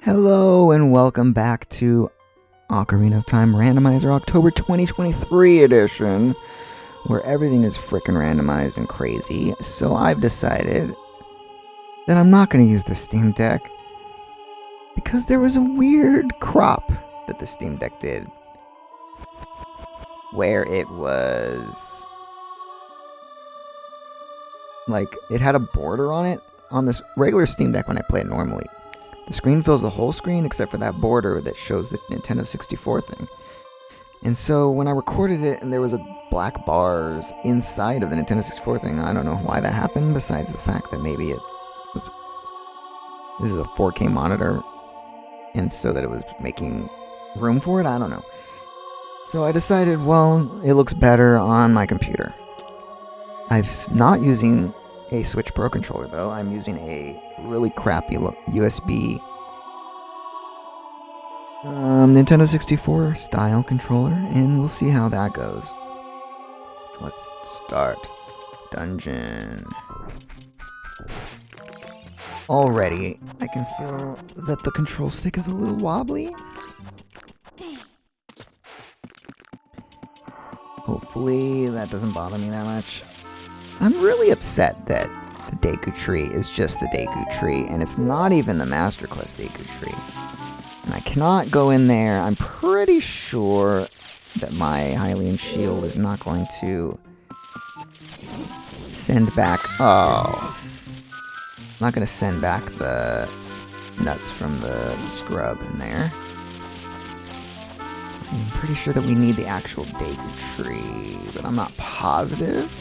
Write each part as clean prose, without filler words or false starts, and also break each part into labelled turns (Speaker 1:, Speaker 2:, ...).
Speaker 1: Hello and welcome back to Ocarina of Time Randomizer October 2023 edition, where everything is frickin' randomized and crazy. So I've decided that I'm not going to use the Steam Deck because there was a weird crop that the Steam Deck did, where it was like it had a border on it on this regular Steam Deck when I play it normally. The screen fills the whole screen except for that border that shows the Nintendo 64 thing. And so when I recorded it and there was a black bars inside of the Nintendo 64 thing, I don't know why that happened, besides the fact that maybe it was... This is a 4K monitor, and so that it was making room for it, I don't know. So I decided, well, it looks better on my computer. I'm not using a Switch Pro controller though. I'm using a really crappy USB Nintendo 64 style controller, and we'll see how that goes. So let's start dungeon. Already, I can feel that the control stick is a little wobbly. Hopefully that doesn't bother me that much. I'm really upset that the Deku Tree is just the Deku Tree, and it's not even the Master Quest Deku Tree. And I cannot go in there. I'm pretty sure that my Hylian shield is not going to send back... Oh. I'm not going to send back the nuts from the scrub in there. I'm pretty sure that we need the actual Deku Tree, but I'm not positive.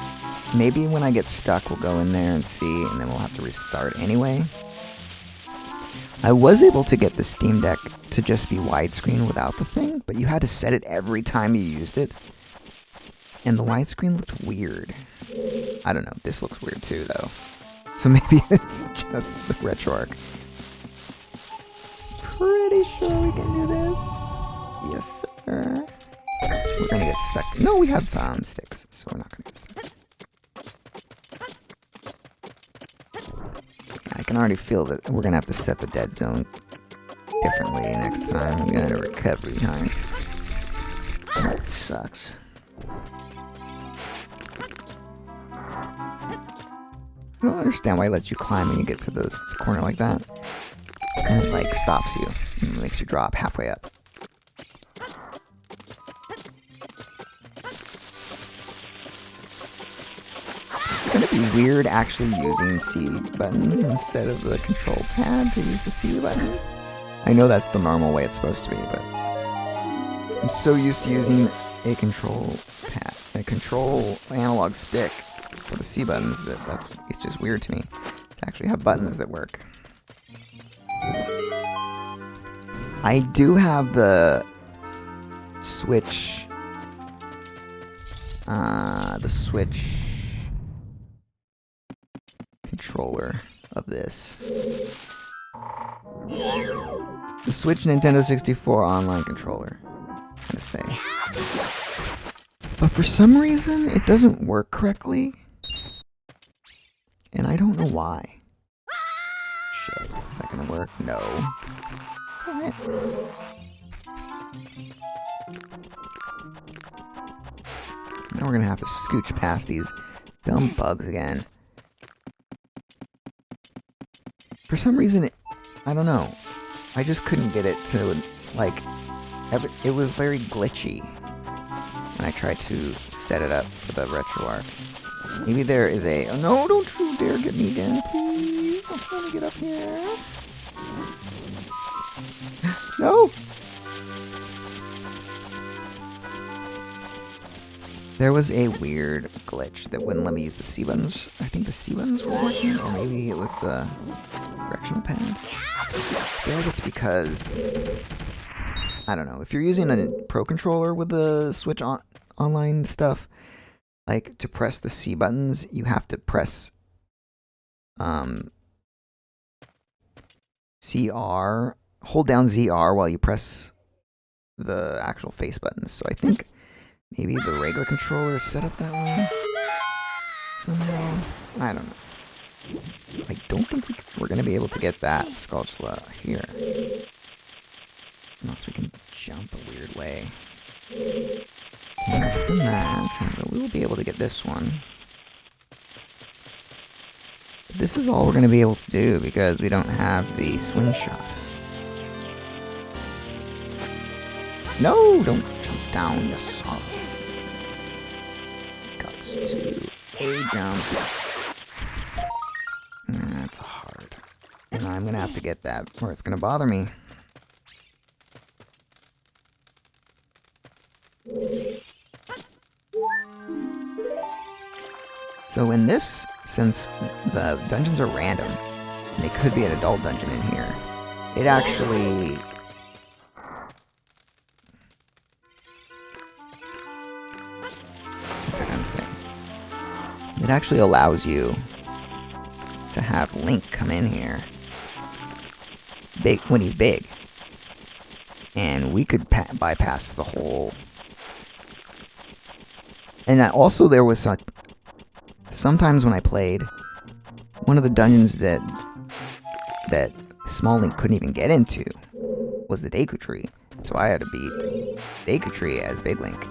Speaker 1: Maybe when I get stuck, we'll go in there and see, and then we'll have to restart anyway. I was able to get the Steam Deck to just be widescreen without the thing, but you had to set it every time you used it. And the widescreen looked weird. I don't know, this looks weird too, though. So maybe it's just the RetroArch. Pretty sure we can do this. Yes, sir. We're gonna get stuck. No, we have sticks, so we're not gonna get stuck. I can already feel that we're gonna have to set the dead zone differently next time. I'm gonna recovery time. That sucks. I don't understand why it lets you climb when you get to this corner like that. And it like stops you and makes you drop halfway up. It's gonna be weird actually using C buttons instead of the control pad to use the C buttons. I know that's the normal way it's supposed to be, but I'm so used to using a control pad, a control analog stick for the C buttons that it's just weird to me to actually have buttons that work. I do have the Switch controller of this. The Switch Nintendo 64 online controller, I'm gonna say. But for some reason, it doesn't work correctly. And I don't know why. Shit, is that gonna work? No. Damn it. Now we're gonna have to scooch past these dumb bugs again. For some reason, I don't know. I just couldn't get it to, like, it was very glitchy when I tried to set it up for the RetroArch. Maybe there is a... Oh, no, don't you dare get me again, please. I'm trying to get up here. No! There was a weird glitch that wouldn't let me use the C buttons. I think the C buttons were working, or maybe it was the directional pad. I feel like it's because... I don't know. If you're using a Pro Controller with the Switch online stuff, like, to press the C buttons, you have to press CR, hold down ZR while you press the actual face buttons. So I think maybe the regular controller is set up that way somehow. I don't know. I don't think we're going to be able to get that skulltula here. Unless we can jump a weird way. And that, we will be able to get this one. But this is all we're going to be able to do because we don't have the slingshot. No, don't jump down, you son. Guts to a jump. That's hard. And I'm going to have to get that or it's going to bother me. So in this, since the dungeons are random, and they could be an adult dungeon in here, it actually... What's I gonna say? It actually allows you to have Link come in here big when he's big. And we could bypass the whole... And also there was sometimes when I played, one of the dungeons that Small Link couldn't even get into was the Deku Tree. So I had to beat Deku Tree as Big Link.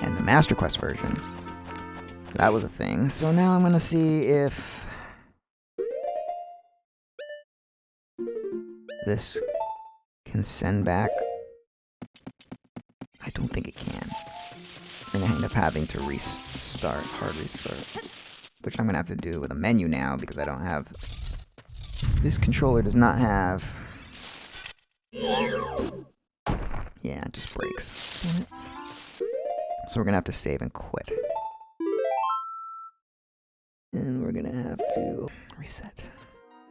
Speaker 1: And the Master Quest version. That was a thing. So now I'm going to see if this can send back. I don't think it can. I'm going to end up having to restart, hard restart. Which I'm going to have to do with a menu now because I don't have... This controller does not have... Yeah, it just breaks. Damn it. So we're going to have to save and quit. And we're going to have to reset.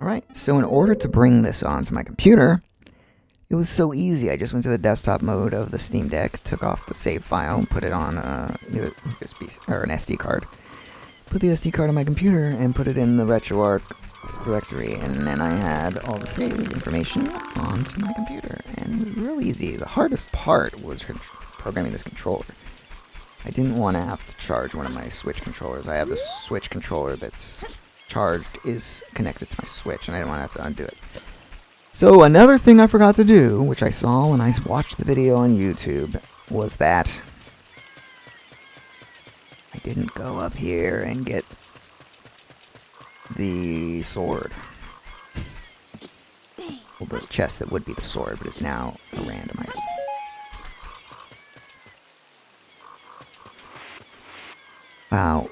Speaker 1: Alright, so in order to bring this onto my computer, it was so easy. I just went to the desktop mode of the Steam Deck, took off the save file, and put it on an SD card. Put the SD card on my computer and put it in the RetroArch directory, and then I had all the save information onto my computer. And it was real easy. The hardest part was programming this controller. I didn't want to have to charge one of my Switch controllers. I have the Switch controller that's charged is connected to my Switch, and I didn't want to have to undo it. So another thing I forgot to do, which I saw when I watched the video on YouTube, was that I didn't go up here and get the sword. Well, the chest that would be the sword, but it's now a random item. Wow.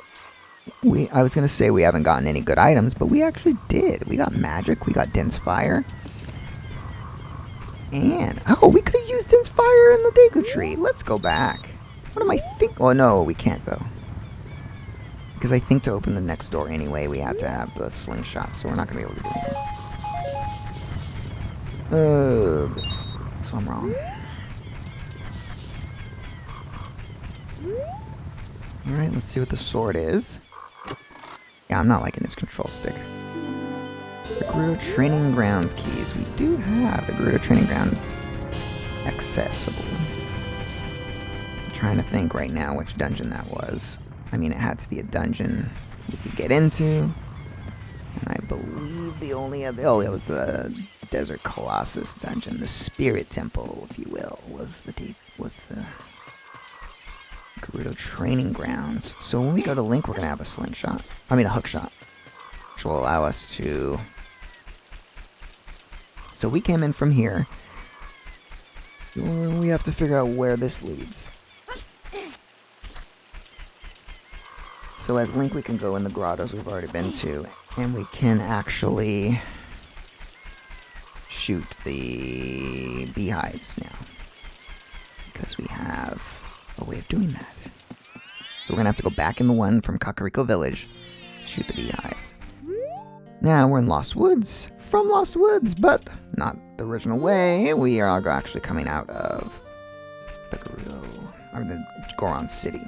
Speaker 1: I was going to say we haven't gotten any good items, but we actually did. We got magic, we got dense fire. And, oh, we could have used dense fire in the Deku Tree. Let's go back. What am I thinking? Oh, no, we can't, though. Because I think to open the next door anyway, we had to have the slingshot, so we're not going to be able to do anything. So I'm wrong. Alright, let's see what the sword is. Yeah, I'm not liking this control stick. The Gerudo Training Grounds keys. We do have the Gerudo Training Grounds accessible. I'm trying to think right now which dungeon that was. I mean, it had to be a dungeon we could get into. And I believe the only other... Oh, it was the Desert Colossus dungeon. The Spirit Temple, if you will, was the Gerudo Training Grounds. So when we go to Link, we're going to have a slingshot. I mean, a hookshot. Which will allow us to... So we came in from here. We have to figure out where this leads. So as Link, we can go in the grottos we've already been to. And we can actually shoot the beehives now. Because we have a way of doing that. So we're going to have to go back in the one from Kakariko Village, shoot the beehives. Now we're in Lost Woods, from Lost Woods, but not the original way. We are actually coming out of the Gerudo, or the Goron City.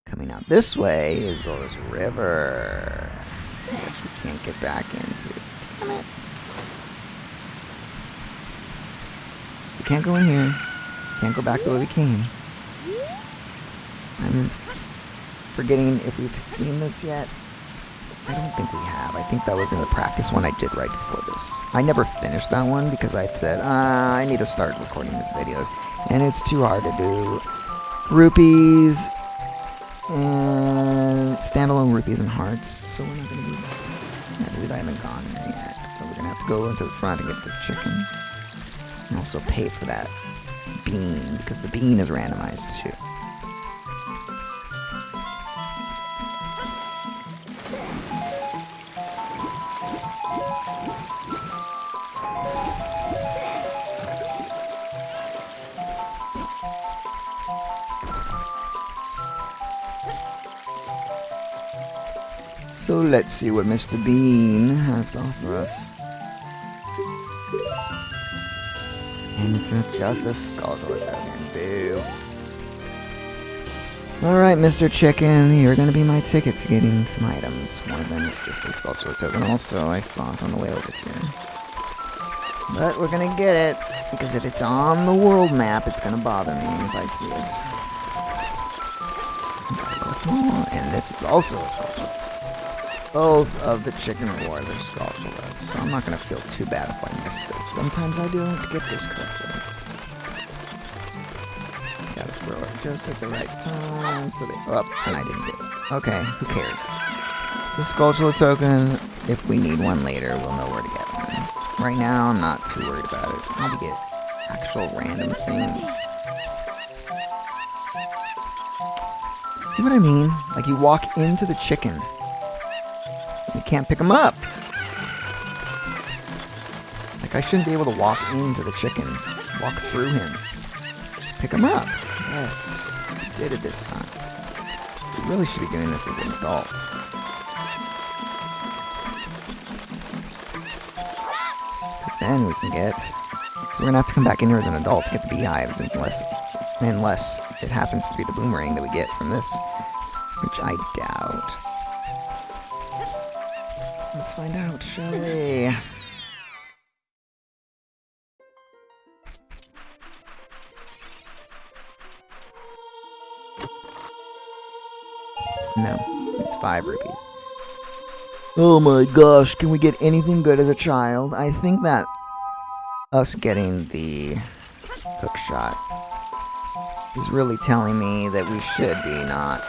Speaker 1: Coming out this way is this river, which we can't get back into. Damn it. We can't go in here. Can't go back the way we came. I'm forgetting if we've seen this yet. I don't think we have. I think that was in the practice one I did right before this. I never finished that one because I said, I need to start recording these videos. And it's too hard to do rupees and standalone rupees and hearts. So we're not going to do that. I believe I haven't gone there yet. So we're going to have to go into the front and get the chicken. And also pay for that bean because the bean is randomized too. So let's see what Mr. Bean has to offer us. And it's just a skulltula token. Boo. Alright, Mr. Chicken, you're gonna be my ticket to getting some items. One of them is just a skulltula token. Also, I saw it on the way over here. But we're gonna get it, because if it's on the world map, it's gonna bother me if I see it. And this is also a skulltula. Both of the chicken rewards are skulltulas, so I'm not going to feel too bad if I miss this. Sometimes I don't get this correctly. Gotta throw it just at the right time, so they... Oh, and I didn't get it. Okay, who cares? It's a skulltula token. If we need one later, we'll know where to get one. Right now, I'm not too worried about it. I want to get actual random things. See what I mean? Like, you walk into the chicken. You can't pick him up. Like, I shouldn't be able to walk into the chicken. Walk through him. Just pick him up. Yes. I did it this time. We really should be doing this as an adult. Because then we can get... So we're going to have to come back in here as an adult to get the beehives unless it happens to be the boomerang that we get from this. Which I doubt. Let's find out, shall we? No, it's 5 rupees. Oh my gosh, can we get anything good as a child? I think that us getting the hook shot is really telling me that we should be not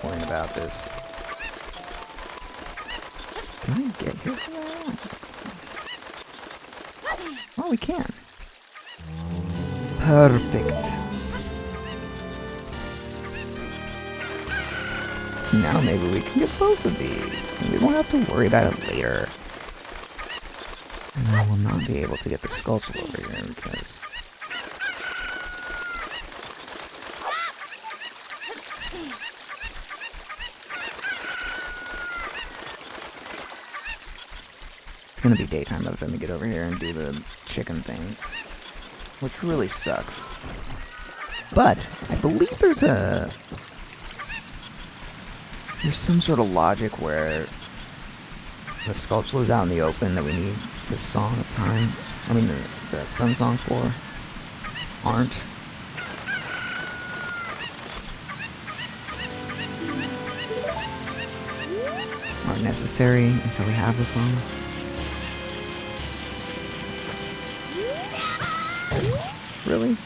Speaker 1: worrying about this. Can I get here? Oh, we can. Perfect. Now maybe we can get both of these. And we won't have to worry about it later. And I will not be able to get the skulltula over here because... It's gonna be daytime by the time we get over here and do the chicken thing. Which really sucks. But, I believe there's some sort of logic where the skulltula's out in the open that we need the Song of Time, I mean the Sun Song for, aren't. Aren't necessary until we have the song. Really?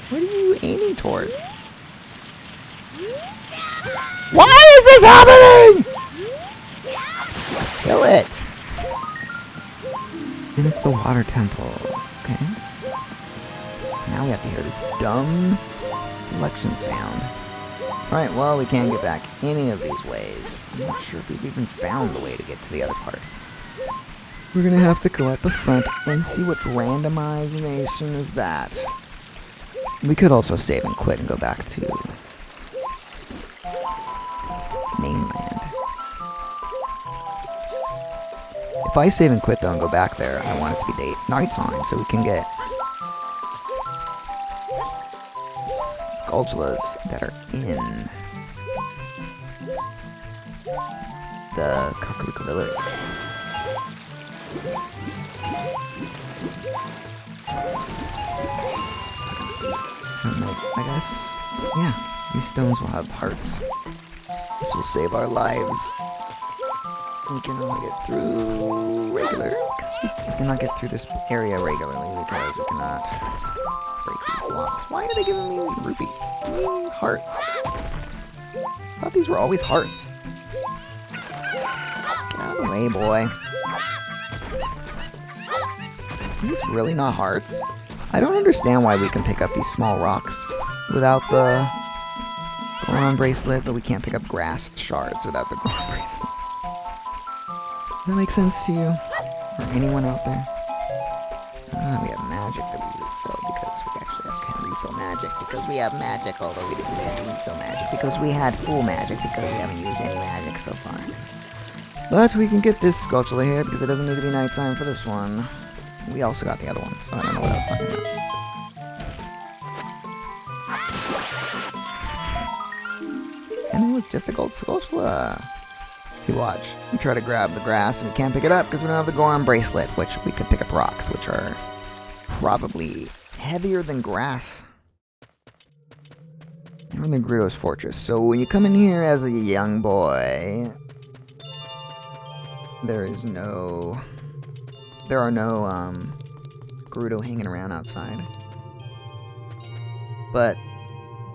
Speaker 1: What are you aiming towards? Why is this happening? Kill it. And it's the water temple. Okay. Now we have to hear this dumb selection sound. Alright, well, we can't get back any of these ways. I'm not sure if we've even found the way to get to the other part. We're gonna have to go at the front and see which randomization is that. We could also save and quit and go back to mainland. If I save and quit though and go back there, I want it to be nighttime so we can get skulltulas that are in the Kakariko village. I guess Yeah, these stones will have hearts. This will save our lives. We can only get through regular, because we cannot get through this area regularly because we cannot break these blocks. Why are they giving me rupees? Hearts. I thought these were always hearts. Get out of the way, boy. Is this really not hearts? I don't understand why we can pick up these small rocks without the Goron bracelet, but we can't pick up grass shards without the Goron bracelet. Does that make sense to you? Or anyone out there? We have magic that we refill because we actually can refill magic because we have magic, although we didn't have to refill magic because we had full magic because we haven't used any magic so far. But we can get this skulltula here because it doesn't need to be nighttime for this one. We also got the other one, so I don't know what else I'm talking about. And it was just a gold skulltula. See, watch. We try to grab the grass and we can't pick it up because we don't have the Goron bracelet, which we could pick up rocks, which are probably heavier than grass. We're in the Gerudo's fortress. So when you come in here as a young boy, there are no Gerudo hanging around outside. But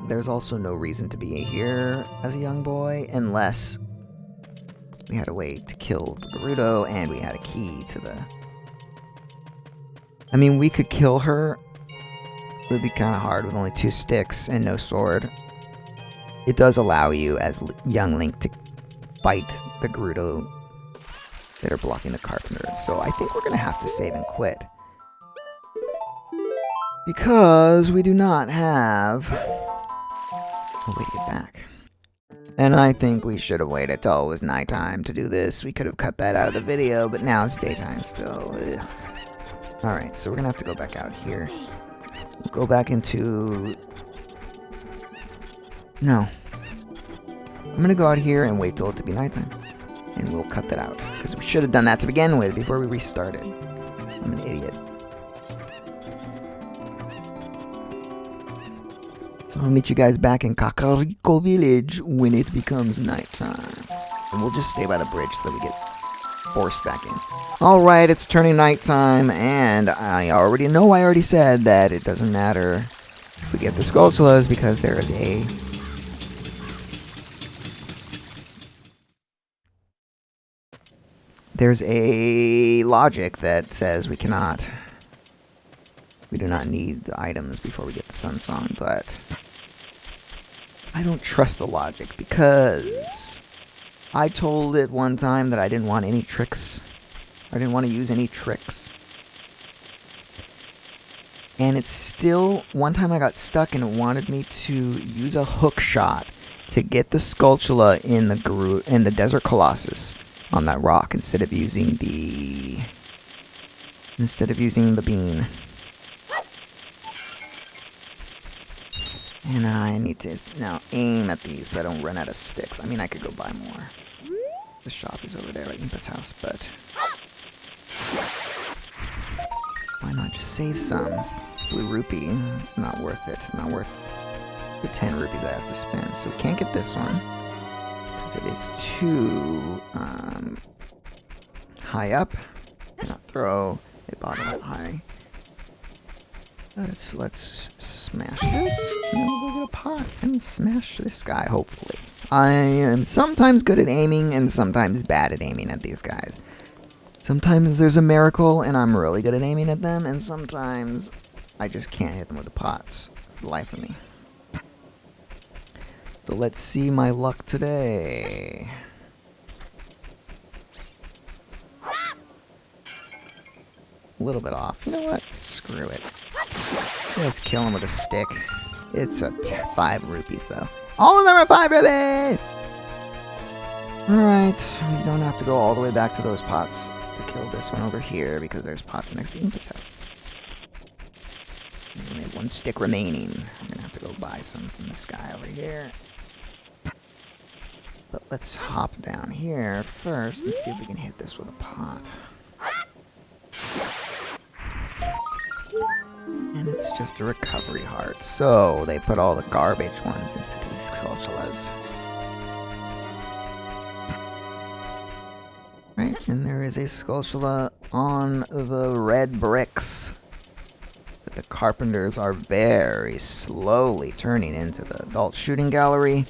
Speaker 1: there's also no reason to be here as a young boy unless we had a way to kill the Gerudo and we had a key to the... I mean, we could kill her. It would be kind of hard with only 2 sticks and no sword. It does allow you as young Link to fight the Gerudo that are blocking the carpenter. So I think we're going to have to save and quit. Because we do not have a way to get back. And I think we should have waited till it was nighttime to do this. We could have cut that out of the video, but now it's daytime still. Ugh. Alright, so we're going to have to go back out here. We'll go back into... No. I'm going to go out here and wait till it to be nighttime. And we'll cut that out. Because we should have done that to begin with before we restarted. I'm an idiot. So I'll meet you guys back in Kakariko Village when it becomes nighttime. And we'll just stay by the bridge so that we get forced back in. Alright, it's turning nighttime, and I already said that it doesn't matter if we get the skulltulas because there is there's a logic that says we do not need the items before we get the Sun Song, but I don't trust the logic because I told it one time that I didn't want any tricks. I didn't want to use any tricks. And it's still, one time I got stuck and it wanted me to use a hook shot to get the skulltula in the Desert Colossus on that rock instead of using the bean. And I need to now aim at these so I don't run out of sticks. I mean, I could go buy more. The shop is over there at Impa's house, but why not just save some? Blue rupee, it's not worth it. It's not worth the 10 rupees I have to spend. So we can't get this one because it is too high up. Cannot throw a bottom that high. Let's smash this, and then we'll go get a pot and smash this guy, hopefully. I am sometimes good at aiming and sometimes bad at aiming at these guys. Sometimes there's a miracle and I'm really good at aiming at them, and sometimes I just can't hit them with the pots for the life of me. So let's see my luck today. A little bit off. You know what? Screw it. Just kill him with a stick. It's 5 rupees, though. All of them are 5 rupees! Alright, we don't have to go all the way back to those pots to kill this one over here, because there's pots next to Impa's house. We only have 1 stick remaining. I'm gonna have to go buy some from this guy over here. But let's hop down here first and see if we can hit this with a pot. And it's it's just a recovery heart. So they put all the garbage ones into these skulltulas. Right, and there is a skulltula on the red bricks that the carpenters are very slowly turning into the adult shooting gallery.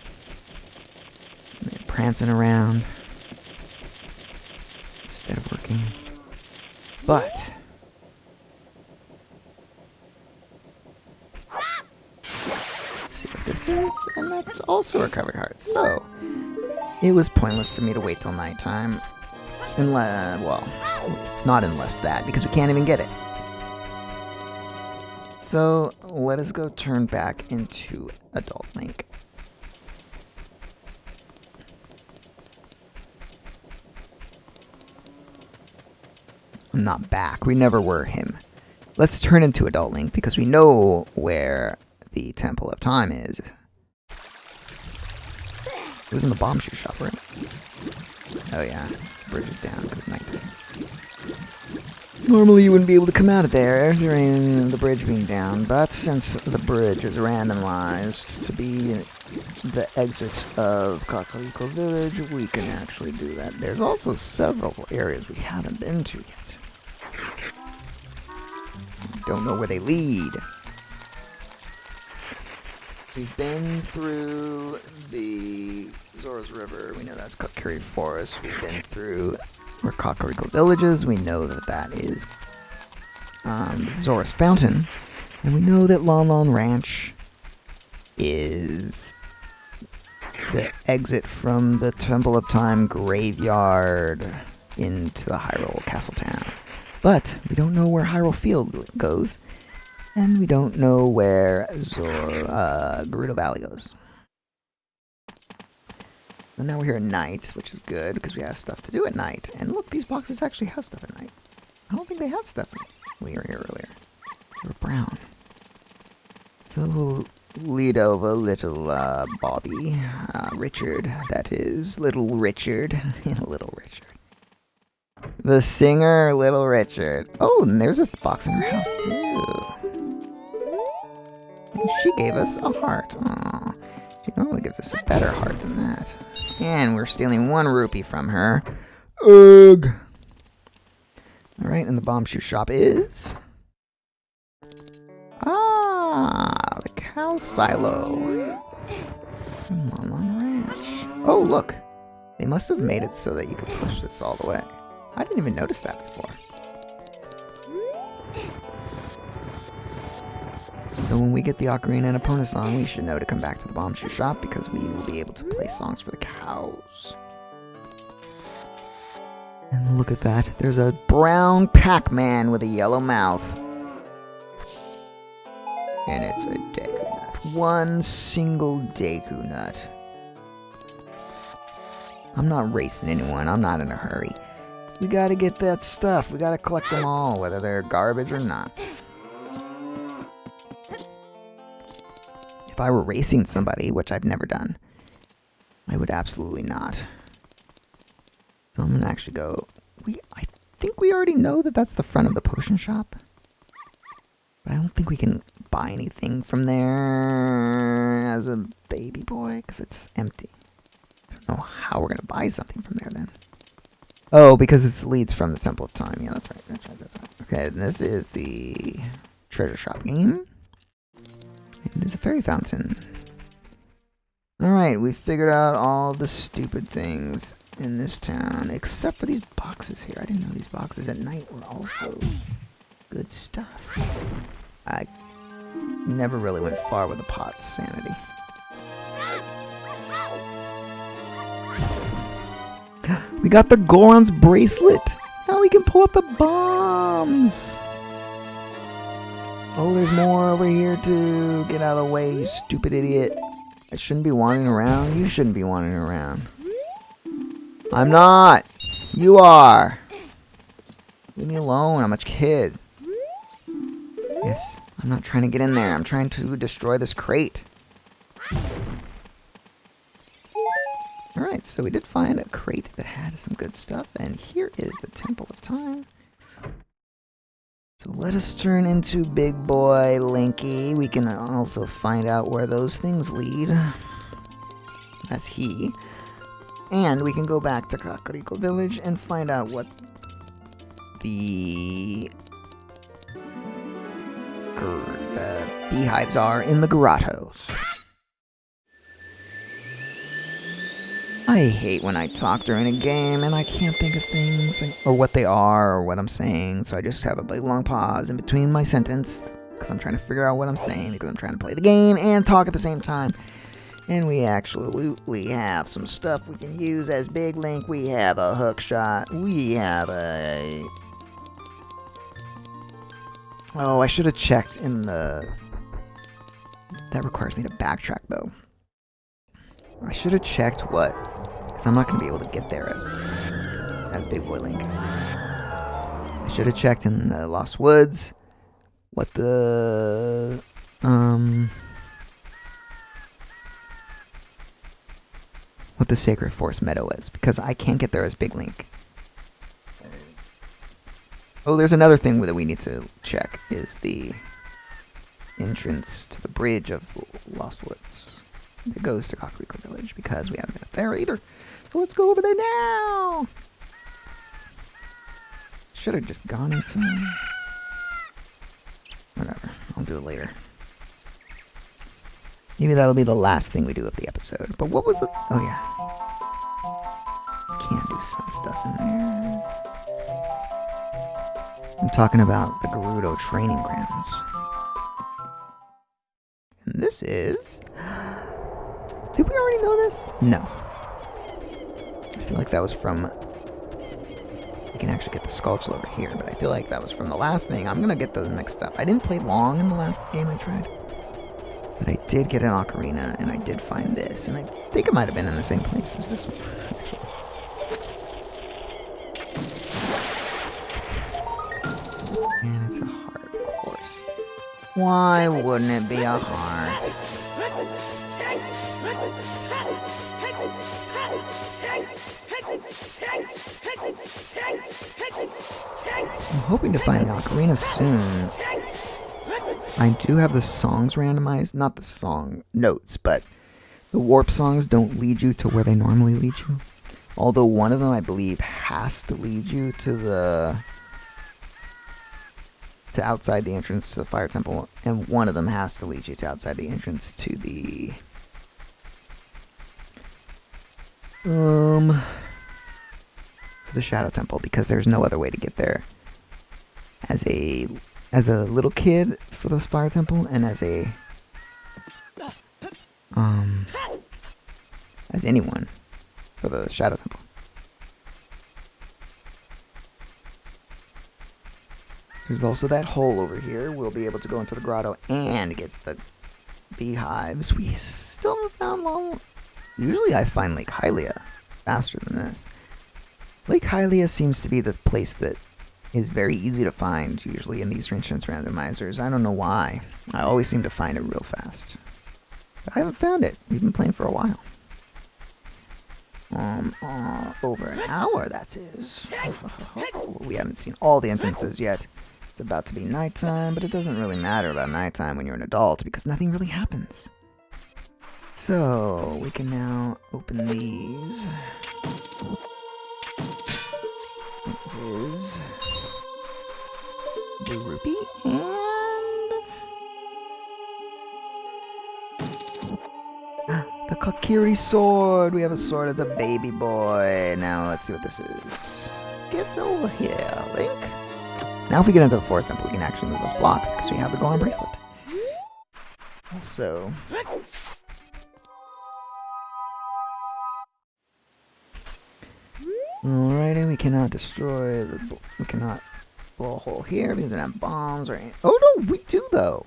Speaker 1: And they're prancing around instead of working. But let's see what this is, and that's also a recovery heart. So it was pointless for me to wait till nighttime. Well, not unless that, because we can't even get it. So let us go turn back into Adult Link. Not back. We never were him. Let's turn into Adult Link because we know where the Temple of Time is. It was in the bomb shoe shop, right? Oh yeah, the bridge is down because nighttime. Normally you wouldn't be able to come out of there during the bridge being down, but since the bridge is randomized to be the exit of Kakariko Village, we can actually do that. There's also several areas we haven't been to yet. Don't know where they lead. We've been through the Zora's River. We know that's Kokiri Forest. We've been through Kakariko Villages. We know that that is Zora's Fountain. And we know that Lon Lon Ranch is the exit from the Temple of Time graveyard into the Hyrule Castle Town. But we don't know where Hyrule Field goes. And we don't know where Gerudo Valley goes. And now we're here at night, which is good, because we have stuff to do at night. And look, these boxes actually have stuff at night. I don't think they had stuff when we were here earlier. They were brown. So we'll lead over little Bobby. Richard, that is. Little Richard. Little Richard. The singer, Little Richard. Oh, and there's a box in her house, too. And she gave us a heart. Aww. She normally gives us a better heart than that. And we're stealing 1 rupee from her. Ugh. Alright, and the bomb shoe shop is... the cow silo. From Lon Lon Ranch. Oh, look. They must have made it so that you could push this all the way. I didn't even notice that before. So when we get the Ocarina and Epona song, we should know to come back to the bomb shoe shop because we will be able to play songs for the cows. And look at that. There's a brown Pac-Man with a yellow mouth. And it's a Deku Nut. 1 single Deku Nut. I'm not racing anyone. I'm not in a hurry. We gotta get that stuff. We gotta collect them all, whether they're garbage or not. If I were racing somebody, which I've never done, I would absolutely not. So I'm gonna actually go... I think we already know that that's the front of the potion shop. But I don't think we can buy anything from there as a baby boy, because it's empty. I don't know how we're gonna buy something from there then. Oh, because it leads from the Temple of Time. Yeah, that's right, that's right, that's right. Okay, and this is the treasure shop game. It is a fairy fountain. Alright, we figured out all the stupid things in this town, except for these boxes here. I didn't know these boxes at night were also good stuff. I never really went far with the pot's sanity. We got the Goron's bracelet! Now we can pull up the bombs! Oh, there's more over here too. Get out of the way, you stupid idiot. I shouldn't be wandering around. You shouldn't be wandering around. I'm not! You are! Leave me alone, I'm a kid. Yes, I'm not trying to get in there. I'm trying to destroy this crate. Alright, so we did find a crate that had some good stuff, and here is the Temple of Time. So let us turn into Big Boy Linky. We can also find out where those things lead. That's he. And we can go back to Kakariko Village and find out what the beehives are in the grottos. I hate when I talk during a game and I can't think of things or what they are or what I'm saying, so I just have a big long pause in between my sentence because I'm trying to figure out what I'm saying because I'm trying to play the game and talk at the same time. And we absolutely have some stuff we can use as Big Link. We have a hook shot. We have a... Oh, I should have checked in the... That requires me to backtrack, though. I should have checked what... Because I'm not going to be able to get there as Big Boy Link. I should have checked in the Lost Woods what the... what the Sacred Forest Meadow is, because I can't get there as Big Link. Oh, there's another thing that we need to check, is the entrance to the bridge of Lost Woods. It goes to Kakariko Village, because we haven't been up there either. So let's go over there now! Should have just gone inside. Whatever, I'll do it later. Maybe that'll be the last thing we do of the episode. But what was the... Oh, yeah. Can't do some stuff in there. I'm talking about the Gerudo training grounds. And this is... Did we already know this? No. I feel like that was from... We can actually get the skulltula over here, but I feel like that was from the last thing. I'm going to get those mixed up. I didn't play long in the last game I tried. But I did get an Ocarina, and I did find this. And I think it might have been in the same place as this one, actually. And it's a heart, of course. Why wouldn't it be a heart? I'm hoping to find the Ocarina soon. I do have the songs randomized, not the song notes, but the warp songs don't lead you to where they normally lead you. Although one of them, I believe, has to lead you to outside the entrance to the fire temple, and one of them has to lead you to outside the entrance to the shadow temple, because there's no other way to get there as a little kid for the fire temple, and as anyone for the shadow temple. There's also that hole over here. We'll be able to go into the grotto and get the beehives. We still haven't found long. Usually I find Lake Hylia faster than this. Lake Hylia seems to be the place that is very easy to find, usually in these entrance randomizers. I don't know why. I always seem to find it real fast. But I haven't found it. We've been playing for a while. Over an hour, that is. We haven't seen all the entrances yet. It's about to be nighttime, but it doesn't really matter about nighttime when you're an adult, because nothing really happens. So, we can now open these. It is the rupee and the Kakiri sword. We have a sword as a baby boy. Now let's see what this is. Get over here, Link. Now if we get into the forest temple, we can actually move those blocks because we have the Goron bracelet. Also, alrighty, we cannot destroy the... We cannot blow a hole here because we don't have bombs or anything. Oh no, we do though!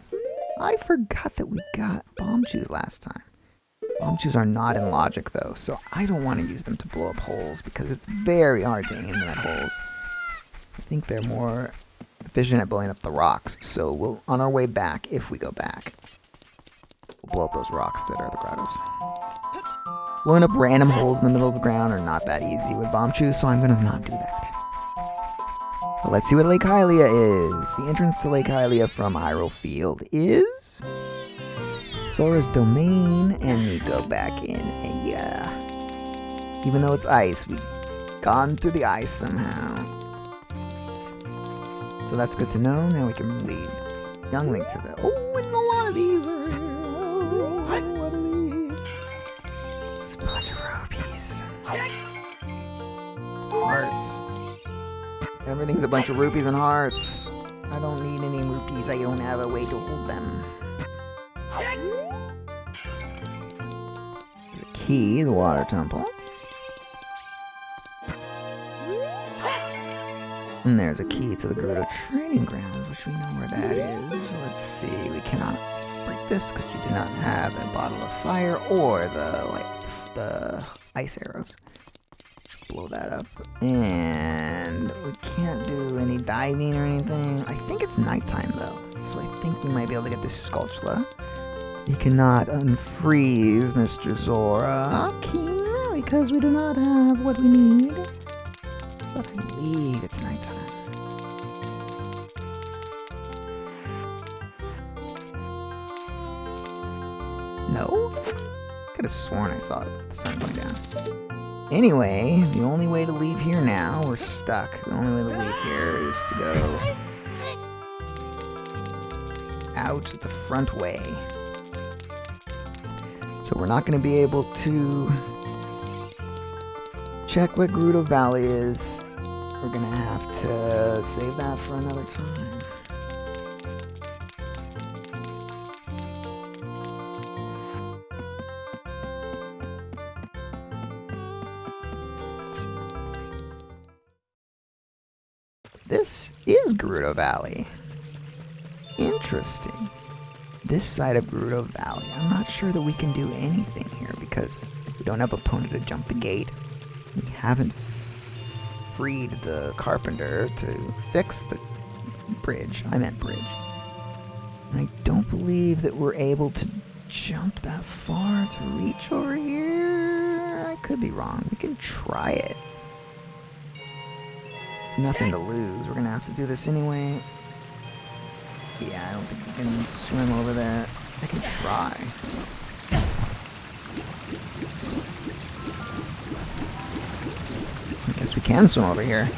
Speaker 1: I forgot that we got bomb chews last time. Bomb chews are not in logic though, so I don't want to use them to blow up holes because it's very hard to aim them at holes. I think they're more efficient at blowing up the rocks, so we'll, on our way back, if we go back, we'll blow up those rocks that are the grottos. Blowing up random holes in the middle of the ground are not that easy with bomb chews, so I'm going to not do that. But let's see what Lake Hylia is. The entrance to Lake Hylia from Hyrule Field is Zora's Domain, and we go back in, and yeah. Even though it's ice, we've gone through the ice somehow. So that's good to know. Now we can lead young Link to the... Oh, and a lot of these are here. Oh, what are these? It's a bunch of rupees. Hearts. Everything's a bunch of rupees and hearts. I don't need any rupees. I don't have a way to hold them. There's a key, the water temple. And there's a key to the Gerudo Training Grounds, which we know where that is. Let's see, we cannot break this because you do not have a bottle of fire or the ice arrows. Blow that up. And we can't do any diving or anything. I think it's nighttime though, so I think we might be able to get this skulltula. You cannot unfreeze Mr. Zora King because we do not have what we need. But I believe it's nighttime. No? Could have sworn I saw the sun going down. Anyway, the only way to leave here now, we're stuck. The only way to leave here is to go out the front way. So we're not going to be able to check what Gerudo Valley is. We're going to have to save that for another time. This is Gerudo Valley. Interesting. This side of Gerudo Valley, I'm not sure that we can do anything here because we don't have a opponent to jump the gate. We haven't freed the carpenter to fix the bridge. I meant bridge. And I don't believe that we're able to jump that far to reach over here. I could be wrong. We can try it. There's nothing to lose. We're gonna have to do this anyway. Yeah, I don't think we can swim over there. I can try. I guess we can swim over here.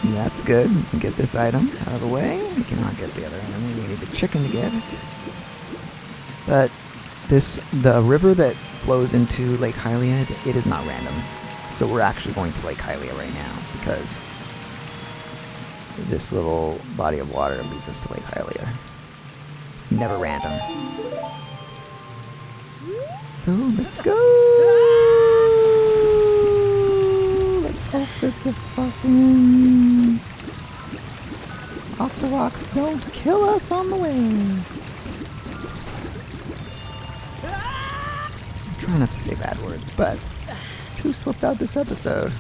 Speaker 1: That's good. We can get this item out of the way. We cannot get the other enemy. We need the chicken to get it. But the river that flows into Lake Hylia, it is not random. So we're actually going to Lake Hylia right now because this little body of water leads us to Lake Hylia. It's never random. So let's go! Let's hope that the fucking Octoroks don't kill us on the way. I'm trying not to say bad words, but who slipped out this episode?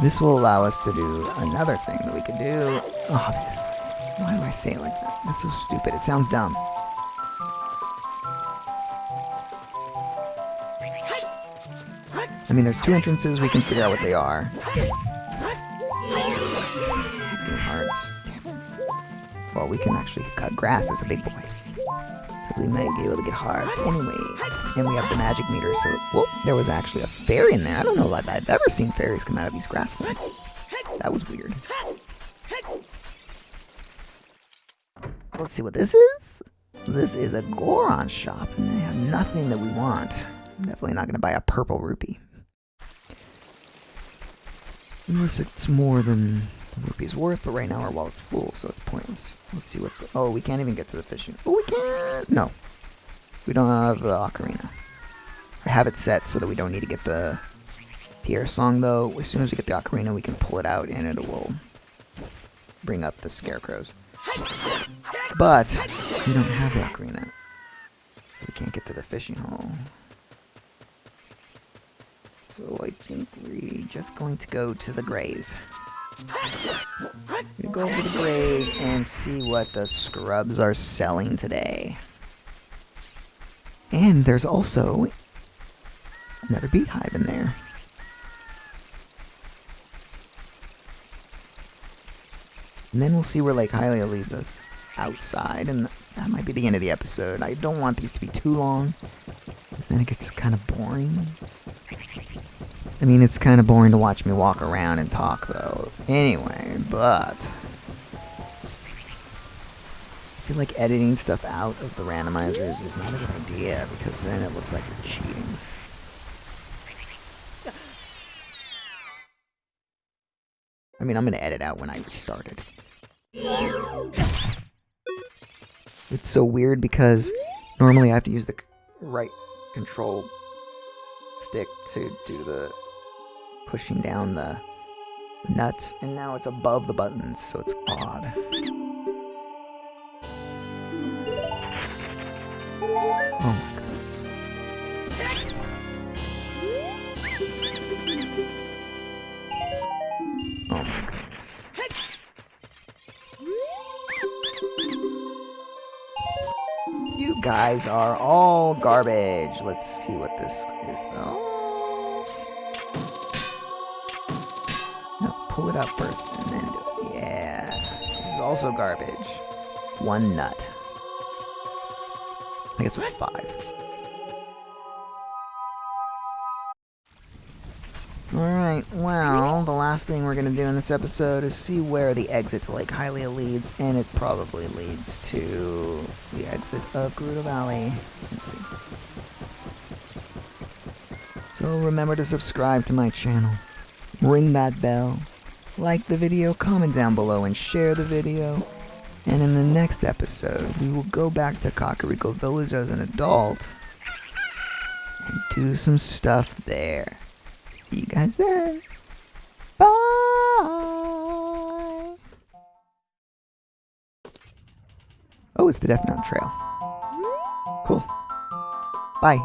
Speaker 1: This will allow us to do another thing that we can do. Oh, this. Why do I say it like that? That's so stupid. It sounds dumb. I mean, there's two entrances. We can figure out what they are. It's getting hearts. Well, we can actually cut grass as a big boy. So we might be able to get hearts. Anyway, and we have the magic meter, so... Whoa, there was actually a fairy in there. I don't know if I've ever seen fairies come out of these grasslands. That was weird. Let's see what this is. This is a Goron shop, and they have nothing that we want. I'm definitely not going to buy a purple rupee. Unless it's more than the rupee's worth, but right now our wallet's full, so it's pointless. Let's see what the... Oh, we can't even get to the fishing. Oh, we can't! No. We don't have the Ocarina. I have it set so that we don't need to get the Pierre song, though. As soon as we get the Ocarina, we can pull it out, and it will bring up the scarecrows. But we don't have the Ocarina. We can't get to the fishing hole. So I think we're just going to go to the grave. We're gonna go to the grave and see what the scrubs are selling today. And there's also another beehive in there. And then we'll see where Lake Hylia leads us outside, and that might be the end of the episode. I don't want these to be too long, because then it gets kind of boring. I mean, it's kind of boring to watch me walk around and talk, though. Anyway, but I feel like editing stuff out of the randomizers is not a good idea, because then it looks like you're cheating. I mean, I'm going to edit out when I started. It's so weird because normally I have to use the right control stick to do the pushing down the nuts, and now it's above the buttons, so it's odd. Oh my goodness. Oh my goodness. You guys are all garbage. Let's see what this is, though. No, pull it up first and then do it. Yeah. This is also garbage. 1 nut. I guess it was 5. Alright, well, the last thing we're going to do in this episode is see where the exit to Lake Hylia leads, and it probably leads to the exit of Gerudo Valley. Let's see. So remember to subscribe to my channel, ring that bell, like the video, comment down below, and share the video. And in the next episode, we will go back to Kakariko Village as an adult and do some stuff there. See you guys then. Bye. Oh, it's the Death Mountain Trail. Cool. Bye.